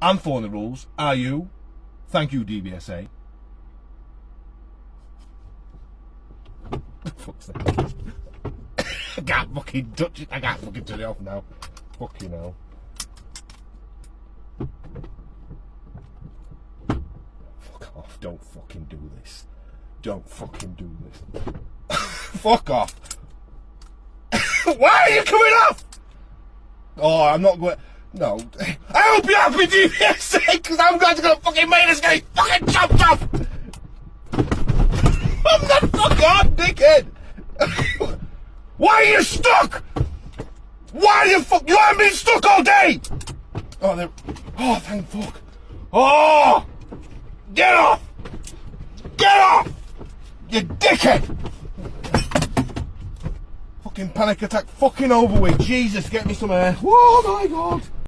I'm following the rules. Are you? Thank you, DVSA. Fuck's sake. I can't fucking touch it. I can't fucking turn it off now. Fucking hell. Fuck off. Don't fucking do this. Don't fucking do this. Fuck off. Why are you coming off? Oh, I'm not going. No. I hope you're happy, DVSA, because I'm going to go fucking make this guy fucking chopped off. I'm not fucking on, dickhead. Why are you stuck? Why are you fuck? You haven't been stuck all day. Oh, there. Oh, thank fuck. Oh, get off. Get off. You dickhead. Fucking panic attack. Fucking over with. Jesus, get me some air. Oh my God.